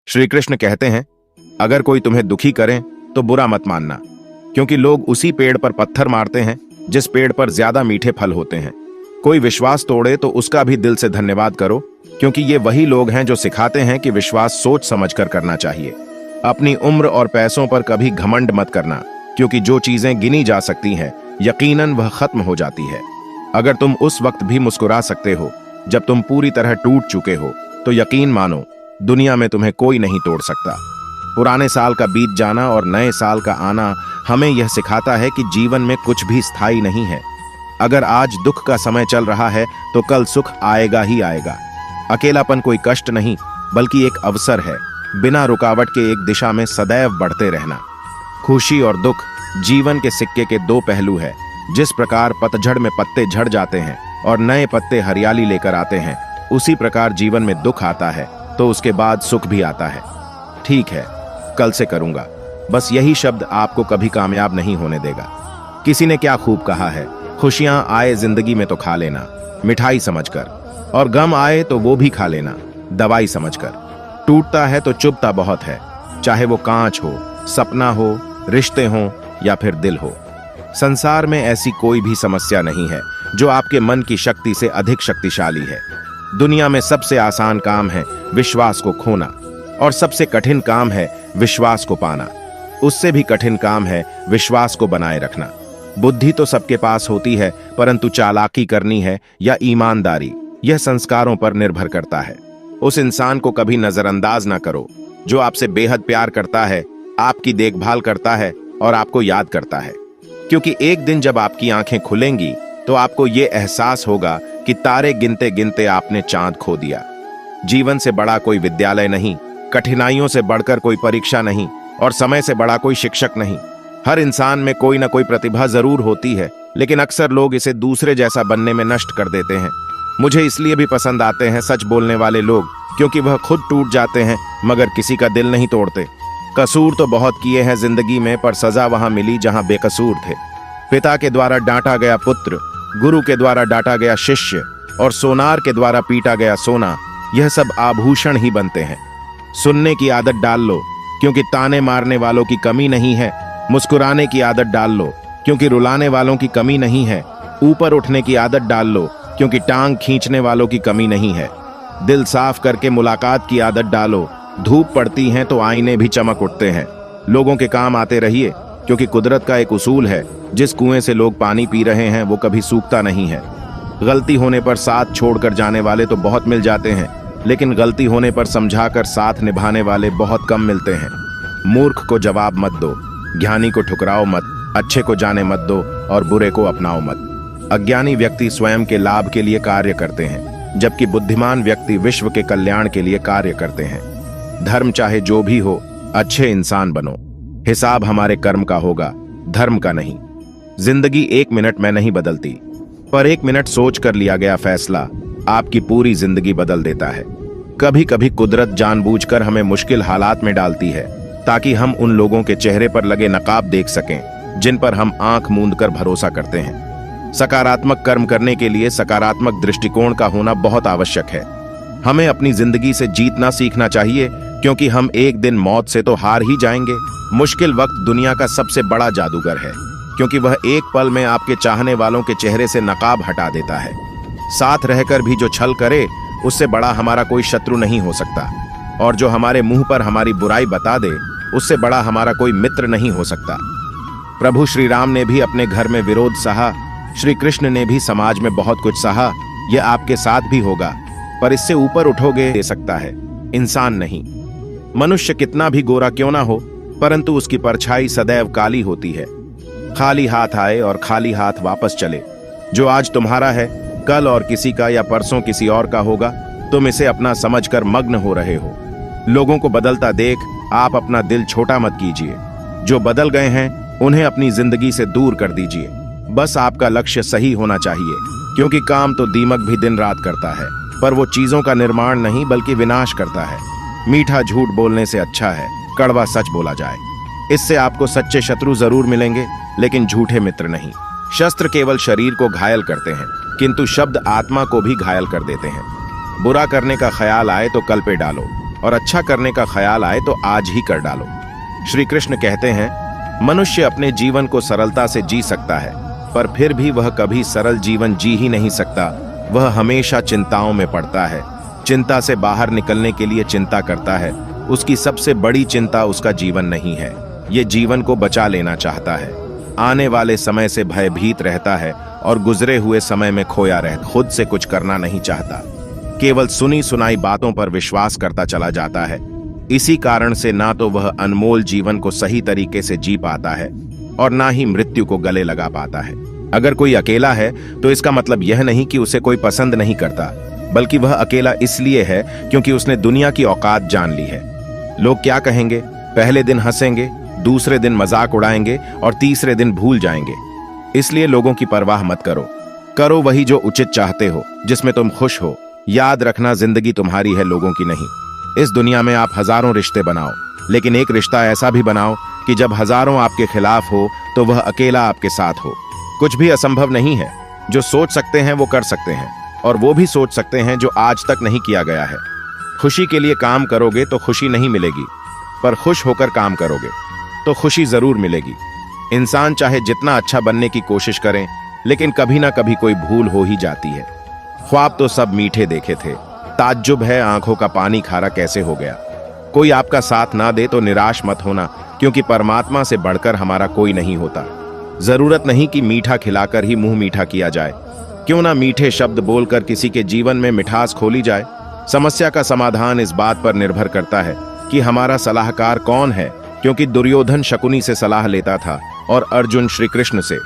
श्री कृष्ण कहते हैं, अगर कोई तुम्हें दुखी करे तो बुरा मत मानना, क्योंकि लोग उसी पेड़ पर पत्थर मारते हैं जिस पेड़ पर ज्यादा मीठे फल होते हैं। कोई विश्वास तोड़े तो उसका भी दिल से धन्यवाद करो, क्योंकि ये वही लोग हैं जो सिखाते हैं कि विश्वास सोच समझकर करना चाहिए। अपनी उम्र और पैसों पर कभी घमंड मत करना, क्योंकि जो चीजें गिनी जा सकती हैं यकीनन वह खत्म हो जाती है। अगर तुम उस वक्त भी मुस्कुरा सकते हो जब तुम पूरी तरह टूट चुके हो, तो यकीन मानो दुनिया में तुम्हें कोई नहीं तोड़ सकता। पुराने साल का बीत जाना और नए साल का आना हमें यह सिखाता है कि जीवन में कुछ भी स्थायी नहीं है। अगर आज दुख का समय चल रहा है तो कल सुख आएगा ही आएगा। अकेलापन कोई कष्ट नहीं, बल्कि एक अवसर है बिना रुकावट के एक दिशा में सदैव बढ़ते रहना। खुशी और दुख जीवन के सिक्के के दो पहलू है। जिस प्रकार पतझड़ में पत्ते झड़ जाते हैं और नए पत्ते हरियाली लेकर आते हैं, उसी प्रकार जीवन में दुख आता है तो उसके बाद सुख भी आता है। ठीक है, कल से करूंगा, बस यही शब्द आपको कभी कामयाब नहीं होने देगा। किसी ने क्या खूब कहा है, खुशियां आए जिंदगी में तो खा लेना मिठाई समझकर, और गम आए तो वो भी खा लेना दवाई समझकर। टूटता है तो चुभता बहुत है, चाहे वो कांच हो, सपना हो, रिश्ते हो या फिर दिल हो। संसार में ऐसी कोई भी समस्या नहीं है जो आपके मन की शक्ति से अधिक शक्तिशाली है। दुनिया में सबसे आसान काम है विश्वास को खोना, और सबसे कठिन काम है विश्वास को पाना। उससे भी कठिन काम है विश्वास को बनाए रखना। बुद्धि तो सबके पास होती है, परंतु चालाकी करनी है या ईमानदारी, यह संस्कारों पर निर्भर करता है। उस इंसान को कभी नजरअंदाज ना करो जो आपसे बेहद प्यार करता है, आपकी देखभाल करता है और आपको याद करता है। क्योंकि एक दिन जब आपकी आंखें खुलेंगी तो आपको यह एहसास होगा कि तारे गिनते गिनते आपने चांद खो दिया। जीवन से बड़ा कोई विद्यालय नहीं, कठिनाइयों से बढ़कर कोई परीक्षा नहीं, और समय से बड़ा कोई शिक्षक नहीं। हर इंसान में कोई ना कोई प्रतिभा जरूर होती है, लेकिन अक्सर लोग इसे दूसरे जैसा बनने में नष्ट कर देते हैं। मुझे इसलिए भी पसंद आते हैं सच बोलने वाले लोग, क्योंकि वह खुद टूट जाते हैं मगर किसी का दिल नहीं तोड़ते। कसूर तो बहुत किए हैं जिंदगी में, पर सजा वहां मिली जहां बेकसूर थे। पिता के द्वारा डांटा गया पुत्र, गुरु के द्वारा डांटा गया शिष्य, और सोनार के द्वारा पीटा गया सोना, यह सब आभूषण ही बनते हैं। सुनने की आदत डाल लो, क्योंकि ताने मारने वालों की कमी नहीं है। मुस्कुराने की आदत डाल लो, क्योंकि रुलाने वालों की कमी नहीं है। ऊपर उठने की आदत डाल लो, क्योंकि टांग खींचने वालों की कमी नहीं है। दिल साफ करके मुलाकात की आदत डालो, धूप पड़ती है तो आईने भी चमक उठते हैं। लोगों के काम आते रहिए, क्योंकि कुदरत का एक उसूल है, जिस कुएं से लोग पानी पी रहे हैं वो कभी सूखता नहीं है। गलती होने पर साथ छोड़कर जाने वाले तो बहुत मिल जाते हैं, लेकिन गलती होने पर समझाकर साथ निभाने वाले बहुत कम मिलते हैं। मूर्ख को जवाब मत दो, ज्ञानी को ठुकराओ मत, अच्छे को जाने मत दो और बुरे को अपनाओ मत। अज्ञानी व्यक्ति स्वयं के लाभ के लिए कार्य करते हैं, जबकि बुद्धिमान व्यक्ति विश्व के कल्याण के लिए कार्य करते हैं। धर्म चाहे जो भी हो, अच्छे इंसान बनो। हिसाब हमारे कर्म का होगा, धर्म का नहीं। जिंदगी 1 मिनट में नहीं बदलती, पर 1 मिनट सोच कर लिया गया फैसला आपकी पूरी जिंदगी बदल देता है। कभी कभी कुदरत जानबूझकर हमें मुश्किल हालात में डालती है, ताकि हम उन लोगों के चेहरे पर लगे नकाब देख सकें जिन पर हम आंख मूंद कर भरोसा करते हैं। सकारात्मक कर्म करने के लिए सकारात्मक दृष्टिकोण का होना बहुत आवश्यक है। हमें अपनी जिंदगी से जीतना सीखना चाहिए, क्योंकि हम एक दिन मौत से तो हार ही जाएंगे। मुश्किल वक्त दुनिया का सबसे बड़ा जादूगर है, क्योंकि वह एक पल में आपके चाहने वालों के चेहरे से नकाब हटा देता है। साथ रहकर भी जो छल करे, उससे बड़ा हमारा कोई शत्रु नहीं हो सकता, और जो हमारे मुंह पर हमारी बुराई बता दे, उससे बड़ा हमारा कोई मित्र नहीं हो सकता। प्रभु श्री राम ने भी अपने घर में विरोध सहा, श्री कृष्ण ने भी समाज में बहुत कुछ सहा। यह आपके साथ भी होगा, पर इससे ऊपर उठोगे दे सकता है, इंसान नहीं। मनुष्य कितना भी गोरा क्यों ना हो, परंतु उसकी परछाई सदैव काली होती है। खाली हाथ आए और खाली हाथ वापस चले। जो आज तुम्हारा है, कल और किसी का या परसों किसी और का होगा। तुम इसे अपना समझकर मग्न हो रहे हो। लोगों को बदलता देख आप अपना दिल छोटा मत कीजिए। जो बदल गए हैं उन्हें अपनी जिंदगी से दूर कर दीजिए। बस आपका लक्ष्य सही होना चाहिए, क्योंकि काम तो दीमक भी दिन रात करता है, पर वो चीजों का निर्माण नहीं बल्कि विनाश करता है। मीठा झूठ बोलने से अच्छा है कड़वा सच बोला जाए। इससे आपको सच्चे शत्रु जरूर मिलेंगे, लेकिन झूठे मित्र नहीं। शस्त्र केवल शरीर को घायल करते हैं, किंतु शब्द आत्मा को भी घायल कर देते हैं। बुरा करने का ख्याल आए तो कल पे डालो, और अच्छा करने का ख्याल आए तो आज ही कर डालो। श्री कृष्ण कहते हैं, मनुष्य अपने जीवन को सरलता से जी सकता है, पर फिर भी वह कभी सरल जीवन जी ही नहीं सकता। वह हमेशा चिंताओं में पड़ता है, चिंता से बाहर निकलने के लिए चिंता करता है। उसकी सबसे बड़ी चिंता उसका जीवन नहीं है, ये जीवन को बचा लेना चाहता है। आने वाले समय से भयभीत रहता है और गुजरे हुए समय में खोया रह खुद से कुछ करना नहीं चाहता। केवल सुनी सुनाई बातों पर विश्वास करता चला जाता है। इसी कारण से ना तो वह अनमोल जीवन को सही तरीके से जी पाता है और ना ही मृत्यु को गले लगा पाता है। अगर कोई अकेला है तो इसका मतलब यह नहीं कि उसे कोई पसंद नहीं करता, बल्कि वह अकेला इसलिए है क्योंकि उसने दुनिया की औकात जान ली है। लोग क्या कहेंगे? पहले दिन हंसेंगे, दूसरे दिन मजाक उड़ाएंगे और तीसरे दिन भूल जाएंगे। इसलिए लोगों की परवाह मत करो, करो वही जो उचित चाहते हो, जिसमें तुम खुश हो। याद रखना, जिंदगी तुम्हारी है, लोगों की नहीं। इस दुनिया में आप हजारों रिश्ते बनाओ, लेकिन एक रिश्ता ऐसा भी बनाओ कि जब हजारों आपके खिलाफ हो तो वह अकेला आपके साथ हो। कुछ भी असंभव नहीं है। जो सोच सकते हैं वो कर सकते हैं, और वो भी सोच सकते हैं जो आज तक नहीं किया गया है। खुशी के लिए काम करोगे तो खुशी नहीं मिलेगी, पर खुश होकर काम करोगे तो खुशी जरूर मिलेगी। इंसान चाहे जितना अच्छा बनने की कोशिश करें, लेकिन कभी ना कभी कोई भूल हो ही जाती है। ख्वाब तो सब मीठे देखे थे, ताज्जुब है आंखों का पानी खारा कैसे हो गया। कोई आपका साथ ना दे तो निराश मत होना, क्योंकि परमात्मा से बढ़कर हमारा कोई नहीं होता। जरूरत नहीं कि मीठा खिलाकर ही मुंह मीठा किया जाए। क्यों ना मीठे शब्द बोलकर किसी के जीवन में मिठास खोली जाए। समस्या का समाधान इस बात पर निर्भर करता है कि हमारा सलाहकार कौन है, क्योंकि दुर्योधन शकुनी से सलाह लेता था और अर्जुन श्री कृष्ण से।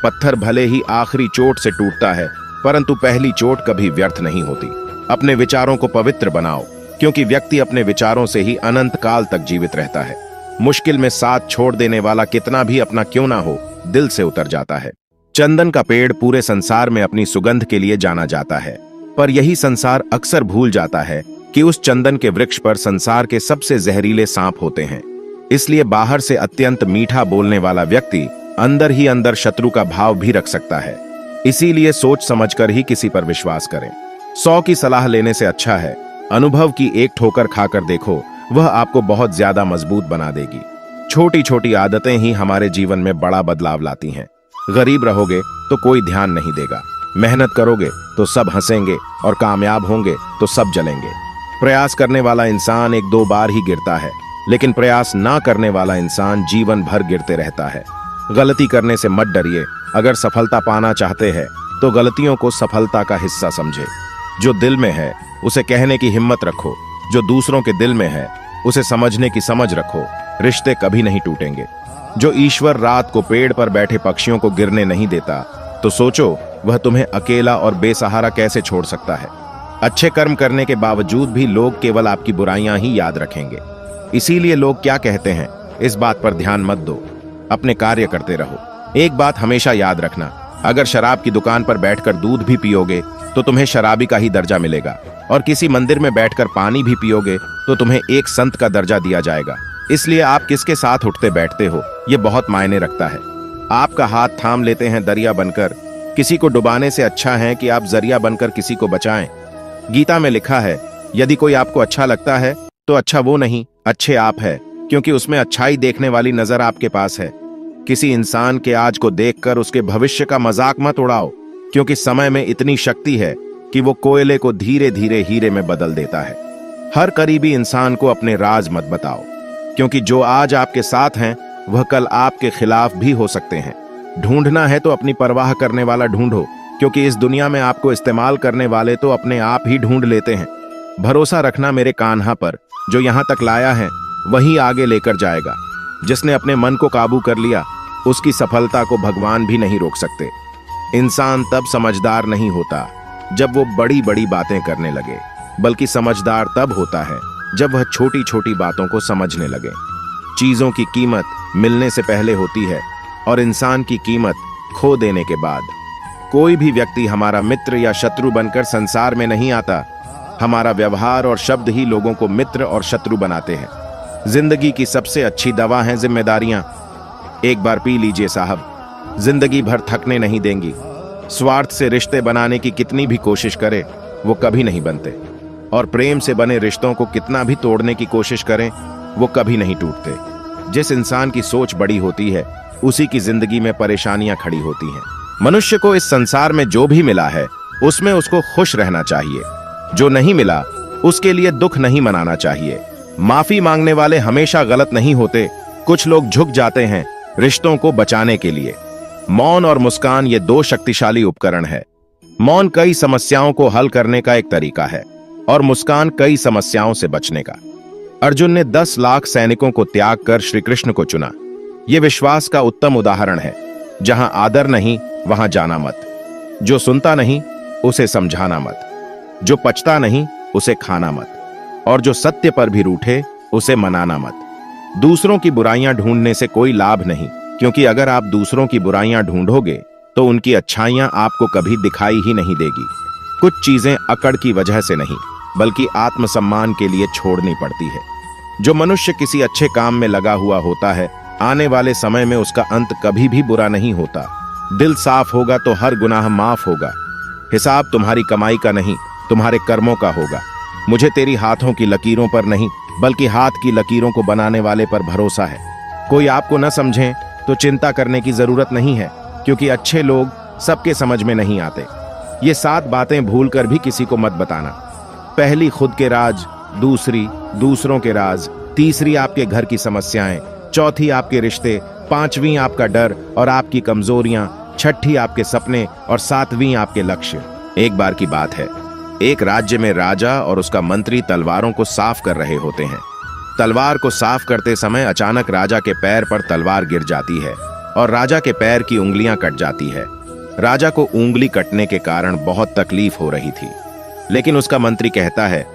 पत्थर भले ही आखिरी चोट से टूटता है, परंतु पहली चोट कभी व्यर्थ नहीं होती। अपने विचारों को पवित्र बनाओ, क्योंकि व्यक्ति अपने विचारों से ही अनंत काल तक जीवित रहता है। मुश्किल में साथ छोड़ देने वाला कितना भी अपना क्यों ना हो, दिल से उतर जाता है। चंदन का पेड़ पूरे संसार में अपनी सुगंध के लिए जाना जाता है, पर यही संसार अक्सर भूल जाता है कि उस चंदन के वृक्ष पर संसार के सबसे जहरीले सांप होते हैं। इसलिए बाहर से अत्यंत मीठा बोलने वाला व्यक्ति अंदर ही अंदर शत्रु का भाव भी रख सकता है। इसीलिए सोच समझकर ही किसी पर विश्वास करें। 100 की सलाह लेने से अच्छा है अनुभव की एक ठोकर खाकर देखो, वह आपको बहुत ज्यादा मजबूत बना देगी। छोटी छोटी आदतें ही हमारे जीवन में बड़ा बदलाव लाती हैं। गरीब रहोगे तो कोई ध्यान नहीं देगा, मेहनत करोगे तो सब हंसेंगे और कामयाब होंगे तो सब जलेंगे। प्रयास करने वाला इंसान 1-2 बार ही गिरता है, लेकिन प्रयास ना करने वाला इंसान जीवन भर गिरते रहता है। गलती करने से मत डरिए। अगर सफलता पाना चाहते हैं तो गलतियों को सफलता का हिस्सा समझे। जो दिल में है उसे कहने की हिम्मत रखो, जो दूसरों के दिल में है उसे समझने की समझ रखो। रिश्ते कभी नहीं टूटेंगे। जो ईश्वर रात को पेड़ पर बैठे पक्षियों को गिरने नहीं देता, तो सोचो वह तुम्हें अकेला और बेसहारा कैसे छोड़ सकता है। अच्छे कर्म करने के बावजूद भी लोग केवल आपकी बुराइयां ही याद रखेंगे। इसीलिए लोग क्या कहते हैं, इस बात पर ध्यान मत दो, अपने कार्य करते रहो। एक बात हमेशा याद रखना, अगर शराब की दुकान पर बैठकर दूध भी पियोगे तो तुम्हें शराबी का ही दर्जा मिलेगा, और किसी मंदिर में बैठकर पानी भी पियोगे तो तुम्हें एक संत का दर्जा दिया जाएगा। इसलिए आप किसके साथ उठते बैठते हो, ये बहुत मायने रखता है। आपका हाथ थाम लेते हैं दरिया बनकर, किसी को डुबाने से अच्छा है कि आप जरिया बनकर किसी को बचाएं। गीता में लिखा है, यदि कोई आपको अच्छा लगता है तो अच्छा वो नहीं, अच्छे आप है, क्योंकि उसमें अच्छाई देखने वाली नजर आपके पास है। किसी इंसान के आज को देखकर उसके भविष्य का मजाक मत उड़ाओ, क्योंकि समय में इतनी शक्ति है कि वो कोयले को धीरे धीरे हीरे में बदल देता है। हर करीबी इंसान को अपने राज मत बताओ, क्योंकि जो आज आपके साथ हैं वह कल आपके खिलाफ भी हो सकते हैं। ढूंढना है तो अपनी परवाह करने वाला ढूंढो, क्योंकि इस दुनिया में आपको इस्तेमाल करने वाले तो अपने आप ही ढूंढ लेते हैं। भरोसा रखना मेरे कान्हा पर, जो यहां तक लाया है वही आगे लेकर जाएगा। जिसने अपने मन को काबू कर लिया उसकी सफलता को भगवान भी नहीं रोक सकते। इंसान तब समझदार नहीं होता जब वो बड़ी बड़ी बातें करने लगे, बल्कि समझदार तब होता है जब वह छोटी छोटी बातों को समझने लगे। चीजों की कीमत मिलने से पहले होती है और इंसान की कीमत खो देने के बाद। कोई भी व्यक्ति हमारा मित्र या शत्रु बनकर संसार में नहीं आता। हमारा व्यवहार और शब्द ही लोगों को मित्र और शत्रु बनाते हैं। जिंदगी की सबसे अच्छी दवा है जिम्मेदारियां। एक बार पी लीजिए साहब, जिंदगी भर थकने नहीं देंगी। स्वार्थ से रिश्ते बनाने की कितनी भी कोशिश करे वो कभी नहीं बनते। और प्रेम से बने रिश्तों को कितना भी तोड़ने की कोशिश करें, वो कभी नहीं टूटते। जिस इंसान की सोच बड़ी होती है, उसी की जिंदगी में परेशानियां खड़ी होती हैं। मनुष्य को इस संसार में जो भी मिला है, उसमें उसको खुश रहना चाहिए। जो नहीं मिला, उसके लिए दुख नहीं मनाना चाहिए। माफी मांगने वाले हमेशा गलत नहीं होते। कुछ लोग झुक जाते हैं रिश्तों को बचाने के लिए। मौन और मुस्कान ये दो शक्तिशाली उपकरण है। मौन कई समस्याओं को हल करने का एक तरीका है और मुस्कान कई समस्याओं से बचने का। अर्जुन ने 10 लाख सैनिकों को त्याग कर श्री कृष्ण को चुना। यह विश्वास का उत्तम उदाहरण है। जहां आदर नहीं, वहां जाना मत। जो सुनता नहीं, उसे समझाना मत। जो पचता नहीं, उसे खाना मत। और जो सत्य पर भी रूठे, उसे मनाना मत। दूसरों की बुराइयां ढूंढने से कोई लाभ नहीं, क्योंकि अगर आप दूसरों की बुराइयां ढूंढोगे तो उनकी अच्छाइयां आपको कभी दिखाई ही नहीं देगी। कुछ चीजें अकड़ की वजह से नहीं, बल्कि आत्मसम्मान के लिए छोड़नी पड़ती है। जो मनुष्य किसी अच्छे काम में लगा हुआ होता है, आने वाले समय में उसका अंत कभी भी बुरा नहीं होता। दिल साफ होगा तो हर गुनाह माफ होगा। हिसाब तुम्हारी कमाई का नहीं, तुम्हारे कर्मों का होगा। मुझे तेरी हाथों की लकीरों पर नहीं, बल्कि हाथ की लकीरों को बनाने वाले पर भरोसा है। कोई आपको न समझे तो चिंता करने की जरूरत नहीं है, क्योंकि अच्छे लोग सबके समझ में नहीं आते। ये 7 बातें भूलकर भी किसी को मत बताना। पहली, खुद के राज। दूसरी, दूसरों के राज। तीसरी, आपके घर की समस्याएं। चौथी, आपके रिश्ते। 5वीं, आपका डर और आपकी कमजोरियां। 6ठी, आपके सपने और 7वीं, आपके लक्ष्य। एक बार की बात है, एक राज्य में राजा और उसका मंत्री तलवारों को साफ कर रहे होते हैं। तलवार को साफ करते समय अचानक राजा के पैर पर तलवार गिर जाती है और राजा के पैर की उंगलियां कट जाती है। राजा को उंगली कटने के कारण बहुत तकलीफ हो रही थी, लेकिन उसका मंत्री कहता है,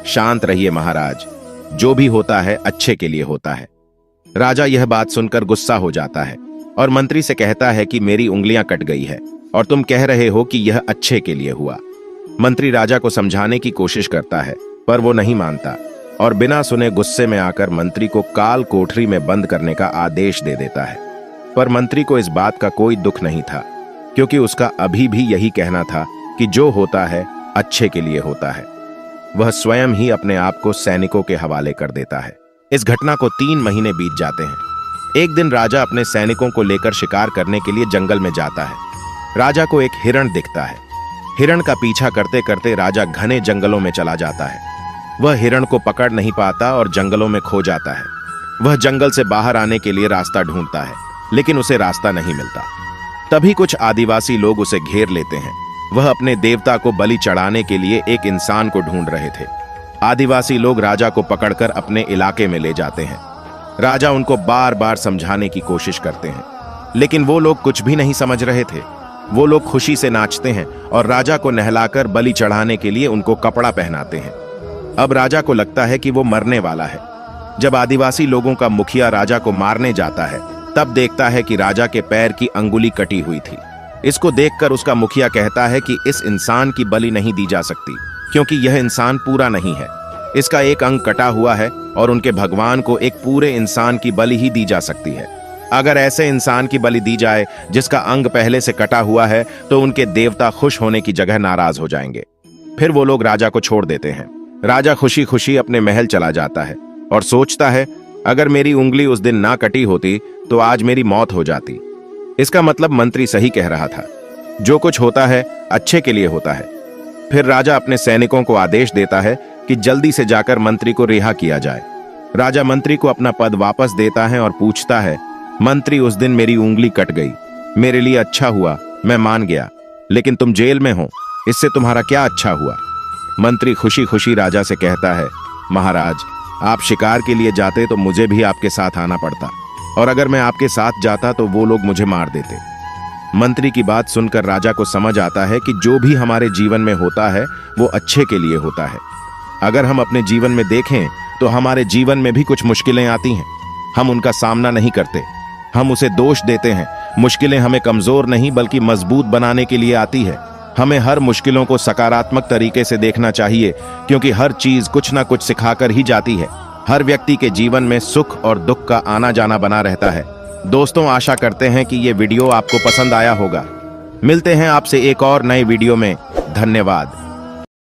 शांत रहिए महाराज, जो भी होता है अच्छे के लिए होता है। राजा यह बात सुनकर गुस्सा हो जाता है और मंत्री से कहता है कि मेरी उंगलियां कट गई है और तुम कह रहे हो कि यह अच्छे के लिए हुआ। मंत्री राजा को समझाने की कोशिश करता है, पर वो नहीं मानता और बिना सुने गुस्से में आकर मंत्री को काल कोठरी में बंद करने का आदेश दे देता है। पर मंत्री को इस बात का कोई दुख नहीं था, क्योंकि उसका अभी भी यही कहना था कि जो होता है अच्छे के लिए होता है। वह स्वयं ही अपने आप को सैनिकों के हवाले कर देता है। इस घटना को 3 महीने बीत जाते हैं। एक दिन राजा अपने सैनिकों को लेकर शिकार करने के लिए जंगल में जाता है। राजा को एक हिरण दिखता है। हिरण का पीछा करते करते राजा घने जंगलों में चला जाता है। वह हिरण को पकड़ नहीं पाता और जंगलों में खो जाता है। वह जंगल से बाहर आने के लिए रास्ता ढूंढता है, लेकिन उसे रास्ता नहीं मिलता। तभी कुछ आदिवासी लोग उसे घेर लेते हैं। वह अपने देवता को बलि चढ़ाने के लिए एक इंसान को ढूंढ रहे थे। आदिवासी लोग राजा को पकड़कर अपने इलाके में ले जाते हैं। राजा उनको बार बार समझाने की कोशिश करते हैं, लेकिन वो लोग कुछ भी नहीं समझ रहे थे। वो लोग खुशी से नाचते हैं और राजा को नहलाकर बलि चढ़ाने के लिए उनको कपड़ा पहनाते हैं। अब राजा को लगता है कि वो मरने वाला है। जब आदिवासी लोगों का मुखिया राजा को मारने जाता है, तब देखता है कि राजा के पैर की अंगुली कटी हुई थी। इसको देखकर उसका मुखिया कहता है कि इस इंसान की बलि नहीं दी जा सकती, क्योंकि यह इंसान पूरा नहीं है। इसका एक अंग कटा हुआ है और उनके भगवान को एक पूरे इंसान की बलि ही दी जा सकती है। अगर ऐसे इंसान की बलि दी जाए जिसका अंग पहले से कटा हुआ है, तो उनके देवता खुश होने की जगह नाराज हो जाएंगे। फिर वो लोग राजा को छोड़ देते हैं। राजा खुशी खुशी अपने महल चला जाता है और सोचता है, अगर मेरी उंगली उस दिन ना कटी होती तो आज मेरी मौत हो जाती। इसका मतलब मंत्री सही कह रहा था, जो कुछ होता है अच्छे के लिए होता है। फिर राजा अपने सैनिकों को आदेश देता है कि जल्दी से जाकर मंत्री को रिहा किया जाए। राजा मंत्री को अपना पद वापस देता है और पूछता है, मंत्री, उस दिन मेरी उंगली कट गई, मेरे लिए अच्छा हुआ, मैं मान गया, लेकिन तुम जेल में हो, इससे तुम्हारा क्या अच्छा हुआ? मंत्री खुशी खुशी राजा से कहता है, महाराज, आप शिकार के लिए जाते तो मुझे भी आपके साथ आना पड़ता, और अगर मैं आपके साथ जाता तो वो लोग मुझे मार देते। मंत्री की बात सुनकर राजा को समझ आता है कि जो भी हमारे जीवन में होता है वो अच्छे के लिए होता है। अगर हम अपने जीवन में देखें तो हमारे जीवन में भी कुछ मुश्किलें आती हैं, हम उनका सामना नहीं करते, हम उसे दोष देते हैं। मुश्किलें हमें कमजोर नहीं बल्कि मजबूत बनाने के लिए आती है। हमें हर मुश्किलों को सकारात्मक तरीके से देखना चाहिए, क्योंकि हर चीज कुछ ना कुछ सिखाकर ही जाती है। हर व्यक्ति के जीवन में सुख और दुख का आना जाना बना रहता है। दोस्तों, आशा करते हैं कि ये वीडियो आपको पसंद आया होगा। मिलते हैं आपसे एक और नए वीडियो में। धन्यवाद।